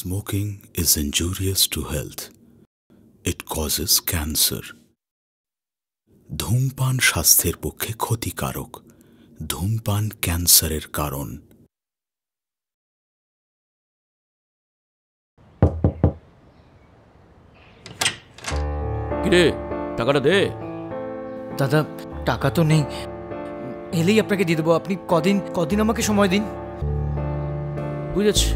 Smoking is injurious to health. It causes cancer. ধূমপান স্বাস্থ্যের পক্ষে ক্ষতিকারক। ধূমপান ক্যান্সারের কারণ। কিরে, টাকাটা দে। দাদা, টাকা তো নেই, এলেই আপনাকে দিয়ে দেবো। আপনি কদিন আমাকে সময় দিন। বুঝেছি,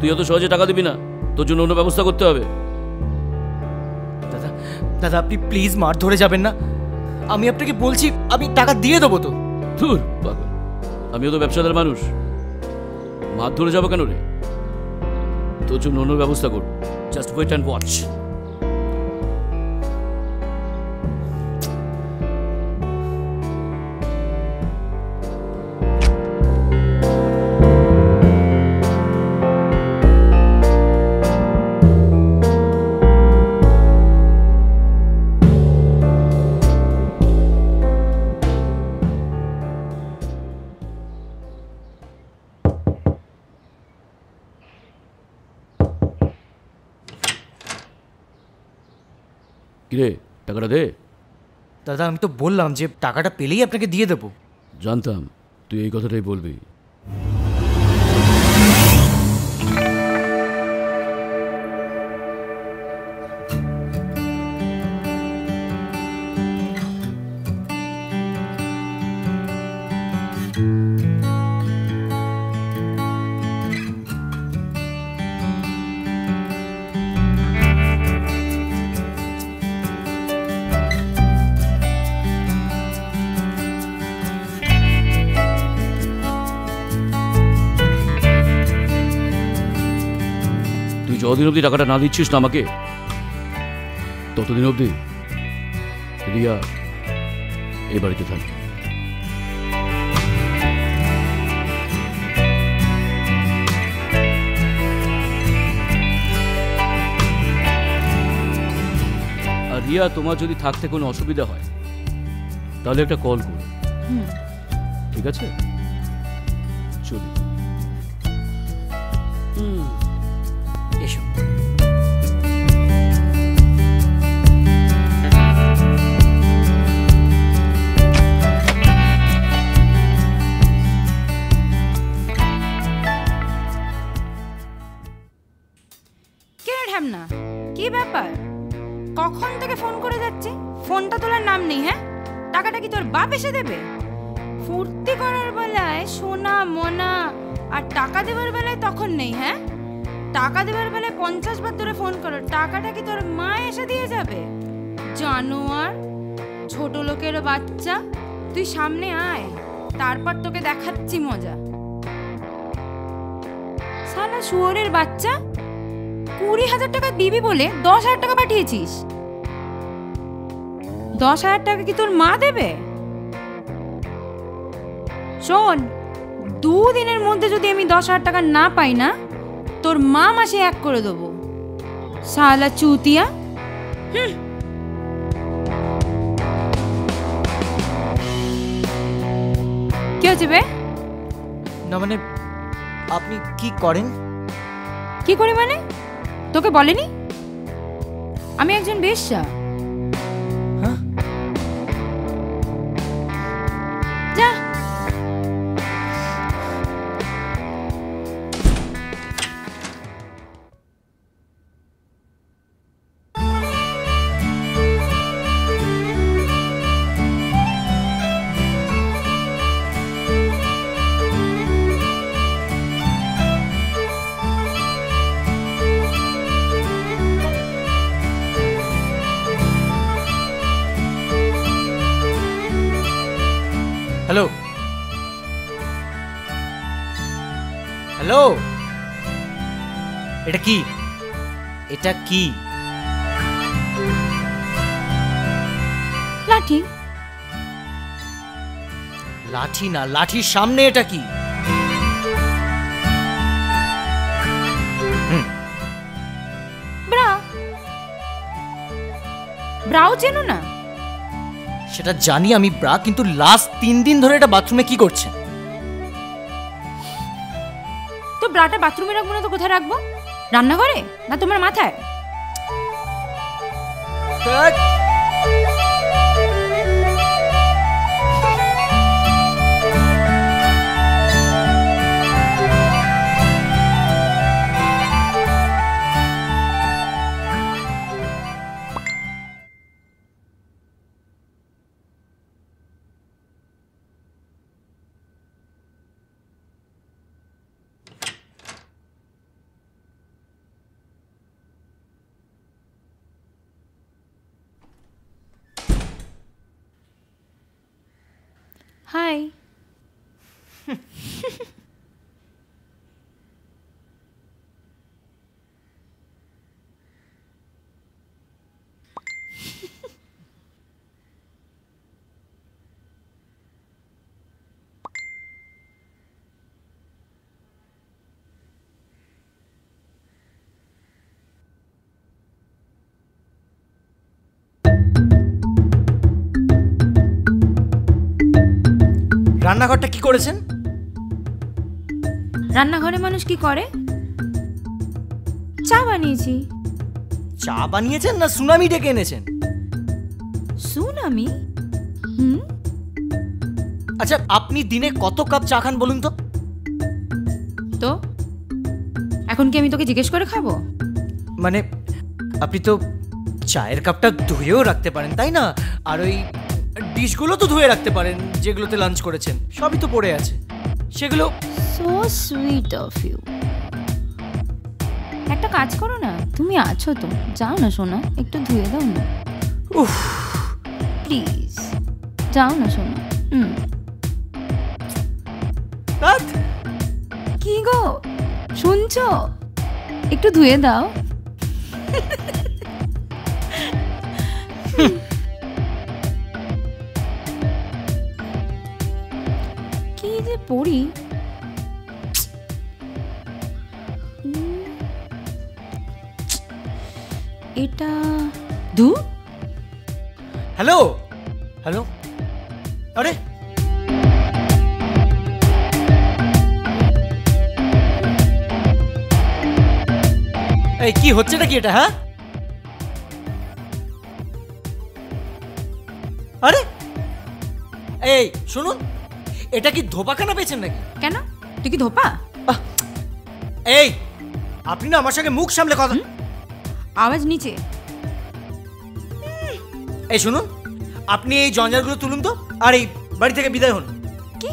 তুই অত সহজে টাকা দিবি না, তোর জন্য অন্য ব্যবস্থা করতে হবে। দাদা দাদা আপনি প্লিজ মার ধরে যাবেন না। আমি আপনাকে বলছি আমি টাকা দিয়ে দেবো তো। ধুর পাগল, আমিও তো ব্যবসাদার মানুষ, মার ধরে যাবো কেন রে? তোর জন্য অন্য ব্যবস্থা করব। Just wait and watch. কিরে, টাকাটা দে। দাদা আমি তো বললাম যে টাকাটা পেলেই আপনাকে দিয়ে দেবো। জানতাম তুই এই কথাটাই বলবি। যতদিন অবধি টাকাটা না দিচ্ছিস না আমাকে, ততদিন অবধি রিয়া এই বাড়িতে থাকবে। আর রিয়া, তোমার যদি থাকতে কোনো অসুবিধা হয় তাহলে একটা কল করো, ঠিক আছে? চলি। এসো। না কি ব্যাপার, কখন থেকে ফোন করে যাচ্ছে, ফোনটা তোলার নাম নেই। হ্যাঁ, টাকাটা কি তোর বাপ এসে দেবে? ফুর্তি করার বেলায় সোনা মোনা, আর টাকা দেবার বেলায় তখন নেই। হ্যাঁ, টাকা দেবার বেলায় 50 বার ধরে ফোন করো, টাকাটা কি তোর মা এসে দিয়ে যাবে? জানোয়ার, ছোট লোকের বাচ্চা। তুই সামনে আয়, তারপর তোকে দেখাচ্ছি মজা। শালা শুয়োরের বাচ্চা, 20,000 টাকা দিবি বলে 10,000 টাকা পাঠিয়েছিস। 10,000 টাকা কি তোর মা দেবে? শোন, 2 দিনের মধ্যে যদি আমি 10,000 টাকা না পাই না, তোর মা মাসে 1 করে দেবো। শালা চুতিয়া। কি হচ্ছে বে? না মানে আপনি কি করেন? কি করে মানে? তোকে বলেনি আমি একজন বেশ্যা? হ্যাঁ, যা। হ্যালো হ্যালো, এটা কি? এটা কি? লাঠি। লাঠি না, লাঠির সামনে এটা কি? ব্রা। ব্রাও চেনো না? সেটা জানি আমি ব্রা, কিন্তু লাস্ট 3 দিন ধরে এটা বাথরুমে কি করছে? তো ব্রাটা বাথরুমে রাখবো না তো কোথায় রাখবো? রান্নাঘরে না তোমার মাথায়? হাই। রান্নাঘরটা কি করেছেন? রান্নাঘরে মানুষ কি করে? চা বানিয়েছি। চা বানিয়েছেন না সুনামি ডেকে এনেছেন? সুনামি? আচ্ছা, আপনি দিনে কত কাপ চা খান বলুন তো? তো এখন কি আমি তোকে জিজ্ঞেস করে খাবো? মানে আপনি তো চায়ের কাপটা ধুয়েও রাখতে পারেন, তাই না? আর ওই ডিশগুলো তো ধুয়ে রাখতে পারেন যেগুলোতে লাঞ্চ করেছেন, সবই তো পড়ে আছে সেগুলো। So sweet of you. একটা কাজ করো না, তুমি আছো তো, যাও না সোনা, একটু ধুয়ে দাও না। উফ, প্লিজ যাও না সোনা। কি গো শুনছো? একটু ধুয়ে দাও। কি যে পড়ি। এটা দু। হ্যালো হ্যালো, আরে এই কি হচ্ছে নাকি এটা? হ্যাঁ, আরে এই শুনুন, এটা কি ধোপাখানা পেয়েছেন নাকি? কেন, তুই কি ধোপা? এই আপনি না আমার সঙ্গে মুখ সামলে কথা। আওয়াজ নিচে। এই শুনুন, আপনি এই জঞ্জালগুলো তুলুন তো, আর এই বাড়ি থেকে বিদায় হন। কি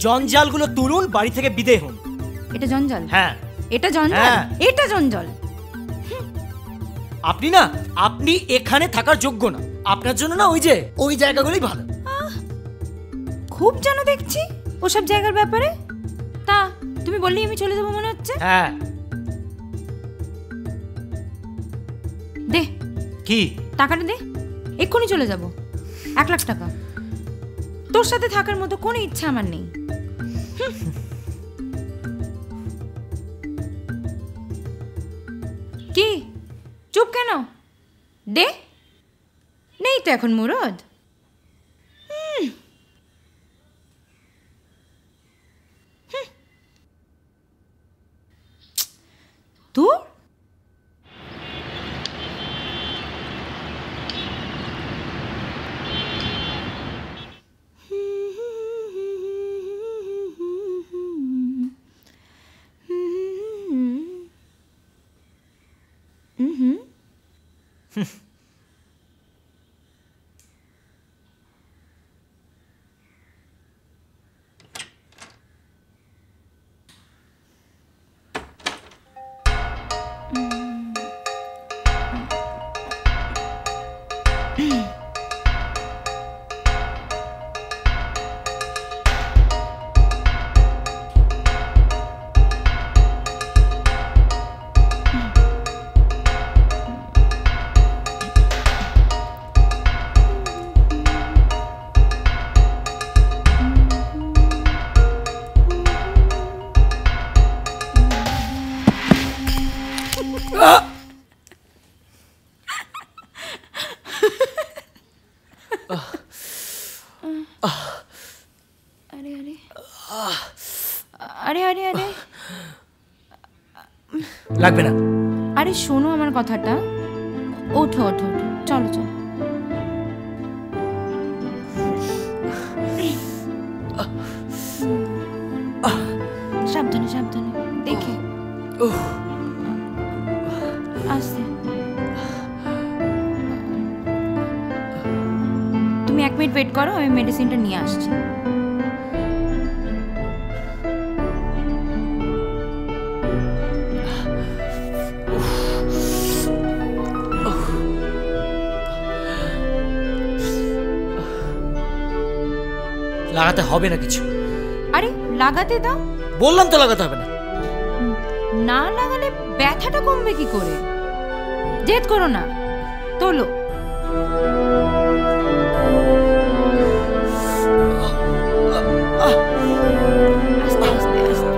জঞ্জালগুলো তুলুন, বাড়ি থেকে বিদায় হন। এটা জঞ্জাল? হ্যাঁ এটা জঞ্জাল? হ্যাঁ। এটা জঞ্জাল। আপনি না, আপনি এখানে থাকার যোগ্য না। আপনার জন্য না ওই জায়গাগুলোই ভালো। খুব জানো দেখছি ওসব জায়গার ব্যাপারে। তা তুমি বললেই আমি চলে যাবো মনে হচ্ছে। হ্যাঁ, দে কি টাকাটা দে, এক্ষুনি চলে যাব। 1 লাখ টাকা। তোর সাথে থাকার মতো কোনো ইচ্ছা আমার নেই। কি চুপ কেন? দে। নেই তো এখন মুরদ। তোর আরে আরে আরে আরে লাগবে না। আরে শোনো আমার কথাটা, ওঠো ওঠো ওঠো, চলো চলো। সাবধানে সাবধানে, দেখে আস্তে। তুমি 1 মিনিট ওয়েট করো, আমি মেডিসিনটা নিয়ে আসছি। লাগাতে হবে না কিছু। আরে লাগাতে দাও। বললাম তো লাগাতে হবে না। না লাগালে ব্যথাটা কমবে কি করে? জেদ করো না, তোলো। আস্তে আস্তে আস্তে।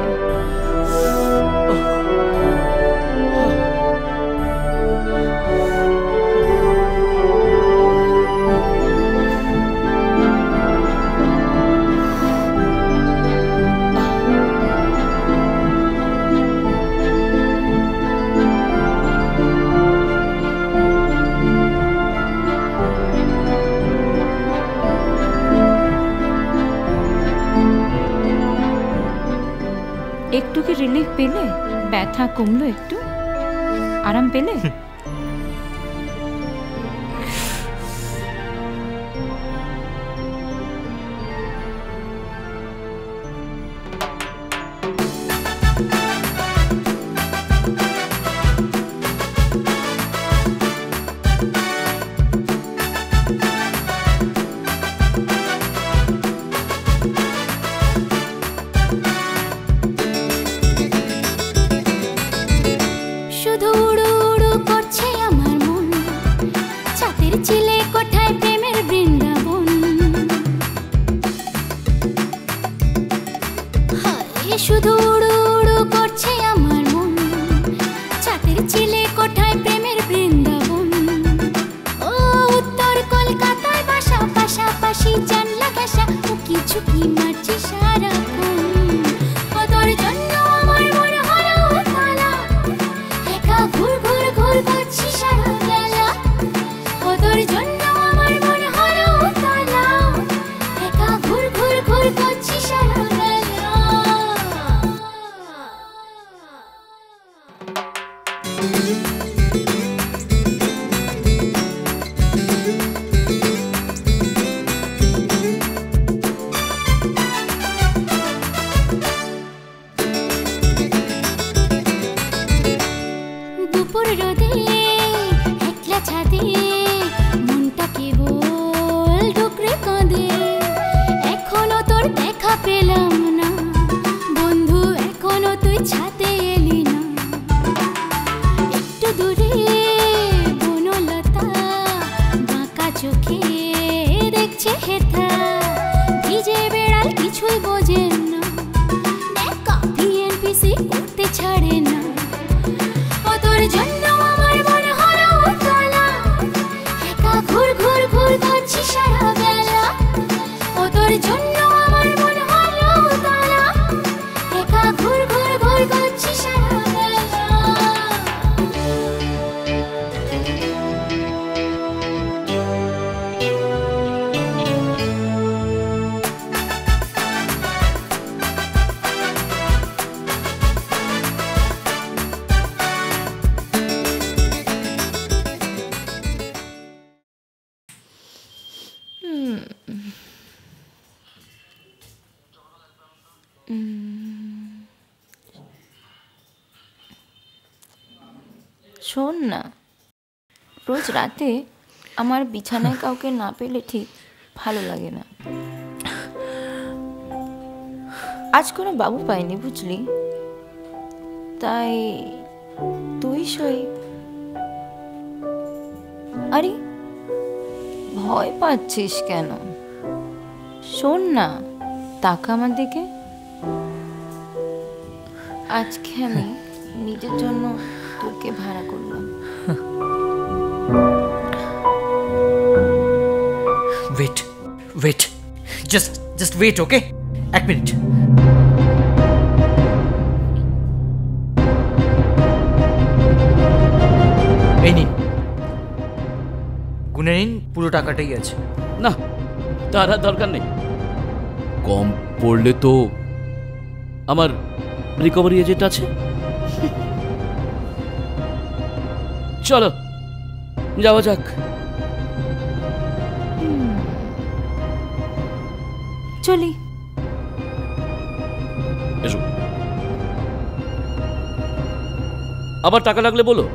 একটু কি রিলিফ পেলে? ব্যথা কমলো একটু? আরাম পেলে? শুধু উড়ু উড়ু করছে আমার মন, ছাতের চিলে কোঠায় প্রেমের বৃন্দাবন। ও উত্তর কলকাতায় বাসা, পাশাপাশি জানলা ঘেঁষা, উকি ঝুঁকি মারছি সারাক্ষণ। ও তোর জন্য আমার মন হলো উতলা, একা ঘুর ঘুর ঘুর করছি সারা বেলা। ও তোর জন্য আমার মন হলো উতলা, একা ঘুর ঘুর ঘুর করছি সারা বেলা। দুপুর রোদে একলা ছাদে মনটা কেবল ডুকরে কাঁদে। এখনো তোর দেখা পেলাম না বন্ধু, এখনো তুই ছাদে এলি না। একটু দূরে বনলতা বাঁকা চোখে দেখছে হেথা, ভিজে বেড়াল কিছুই বোঝে না, কপি এনপিসি করতে ছাড়ে না। ও তোর জন্য আমার মন হলো উতলা, একা ঘুর ঘুর ঘুর করছি সারা বেলা। ও তোর জন্য আমার মন হলো উতলা, একা ঘুর ঘুর ঘুর করছি সারা বেলা। শোন না, রোজ রাতে আমার বিছানায় কাউকে না পেলে ঠিক ভালো লাগে না। আজ কোনো বাবু পাইনি বুঝলি, তাই তুই সই। আরে ভয় পাচ্ছিস কেন? শোন না, তাকা আমার দিকে। আজকে আমি নিজের জন্য তোকে ভাড়া করলাম। ওয়েট ওয়েট, জাস্ট ওয়েট, ওকে? 1 মিনিট। এই নিন, গুনে নিন, পুরো টাকাটাই আছে। না, তার আর দরকার নেই। কম পড়লে তো আমার রিকভারি এজেন্ট আছে। চলো যাওয়া যাক। চলি। এসো, আবার টাকা লাগলে বলো।